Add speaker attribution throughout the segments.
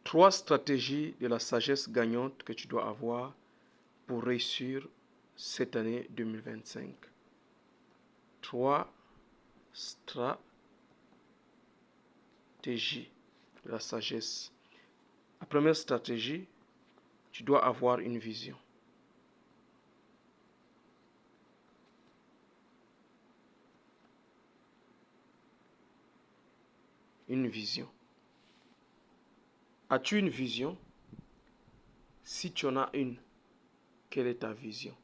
Speaker 1: 3 stratégies de la sagesse gagnante que tu dois avoir pour réussir cette année 2025. 3 stratégies de la sagesse. La première stratégie, tu dois avoir une vision. Une vision. As-tu une vision? Si tu en as une, quelle est ta vision?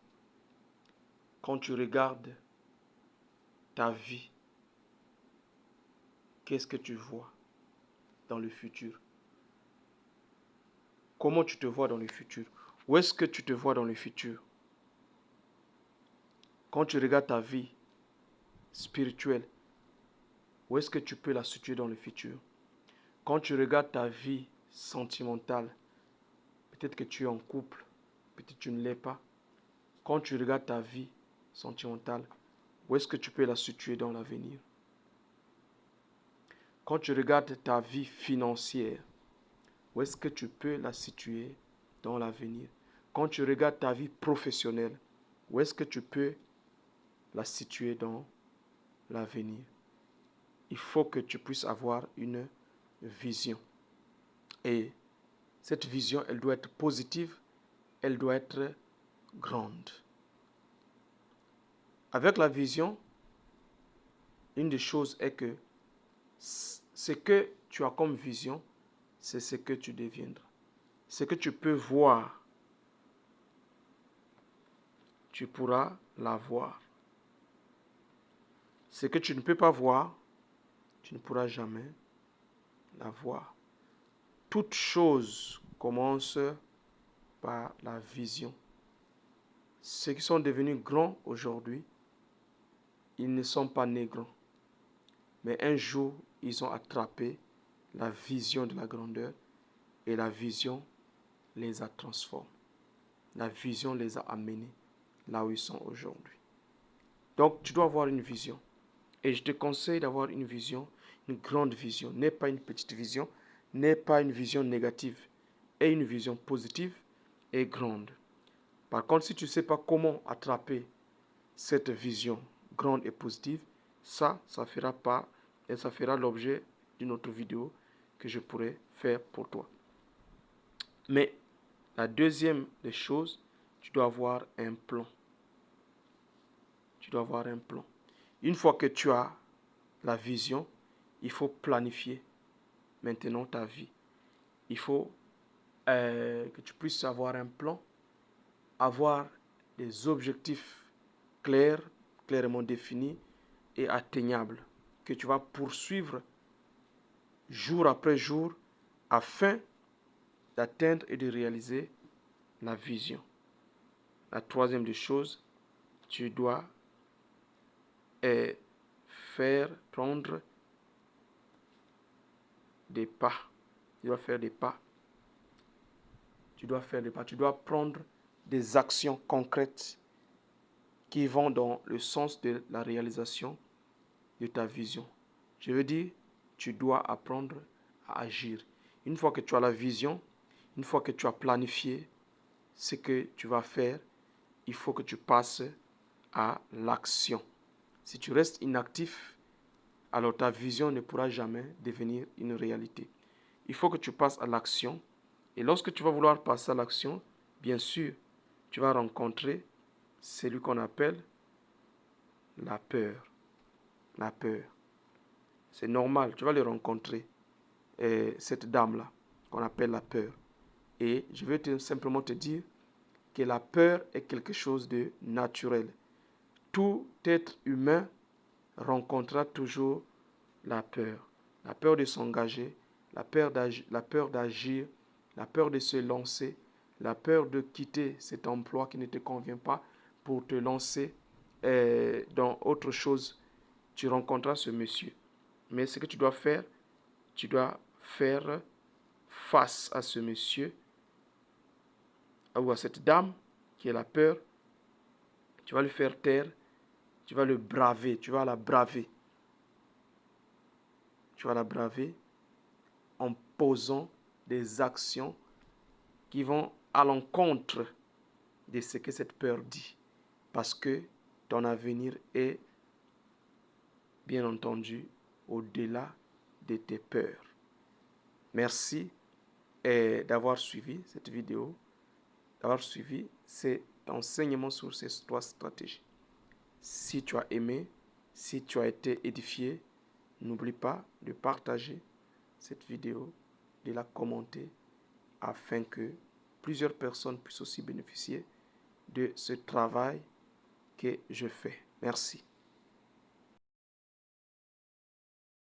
Speaker 1: Quand tu regardes ta vie, qu'est-ce que tu vois dans le futur? Comment tu te vois dans le futur? Où est-ce que tu te vois dans le futur? Quand tu regardes ta vie spirituelle, où est-ce que tu peux la situer dans le futur? Quand tu regardes ta vie sentimentale, peut-être que tu es en couple, peut-être que tu ne l'es pas. Quand tu regardes ta vie sentimentale, où est-ce que tu peux la situer dans l'avenir? Quand tu regardes ta vie financière, où est-ce que tu peux la situer dans l'avenir? Quand tu regardes ta vie professionnelle, où est-ce que tu peux la situer dans l'avenir? Il faut que tu puisses avoir une vision. Et cette vision, elle doit être positive, elle doit être grande. Avec la vision, une des choses est que ce que tu as comme vision, c'est ce que tu deviendras. Ce que tu peux voir, tu pourras l'avoir. Ce que tu ne peux pas voir, tu ne pourras jamais l'avoir. Toute chose commence par la vision. Ceux qui sont devenus grands aujourd'hui, ils ne sont pas nés grands. Mais un jour, ils ont attrapé la vision de la grandeur et la vision les a transformés. La vision les a amenés là où ils sont aujourd'hui. Donc, tu dois avoir une vision. Et je te conseille d'avoir une vision, une grande vision. N'aie pas une petite vision, n'aie pas une vision négative. Aie une vision positive et grande. Par contre, si tu ne sais pas comment attraper cette vision grande et positive, ça fera pas et ça fera l'objet d'une autre vidéo que je pourrais faire pour toi. Mais la deuxième des choses, tu dois avoir un plan. Tu dois avoir un plan. Une fois que tu as la vision, il faut planifier maintenant ta vie. Il faut que tu puisses avoir un plan, avoir des objectifs clairs, clairement définis et atteignables, que tu vas poursuivre jour après jour afin d'atteindre et de réaliser la vision. La troisième des choses, tu dois prendre des pas. Tu dois faire des pas. Tu dois faire des pas. Tu dois prendre des actions concrètes qui vont dans le sens de la réalisation de ta vision. Je veux dire, tu dois apprendre à agir. Une fois que tu as la vision, une fois que tu as planifié ce que tu vas faire, il faut que tu passes à l'action. Si tu restes inactif, alors ta vision ne pourra jamais devenir une réalité. Il faut que tu passes à l'action. Et lorsque tu vas vouloir passer à l'action, bien sûr, tu vas rencontrer celui qu'on appelle la peur. La peur. C'est normal, tu vas le rencontrer. Cette dame-là, qu'on appelle la peur. Et je vais simplement te dire que la peur est quelque chose de naturel. Tout être humain rencontrera toujours la peur. La peur de s'engager, la peur d'agir, la peur de se lancer, la peur de quitter cet emploi qui ne te convient pas pour te lancer dans autre chose. Tu rencontreras ce monsieur. Mais ce que tu dois faire face à ce monsieur ou à cette dame qui est la peur. Tu vas le faire taire, tu vas le braver, tu vas la braver. Tu vas la braver en posant des actions qui vont à l'encontre de ce que cette peur dit. Parce que ton avenir est, bien entendu, au-delà de tes peurs. Merci d'avoir suivi cette vidéo, d'avoir suivi cet enseignement sur ces 3 stratégies. Si tu as aimé, si tu as été édifié, n'oublie pas de partager cette vidéo, de la commenter, afin que plusieurs personnes puissent aussi bénéficier de ce travail que je fais. Merci.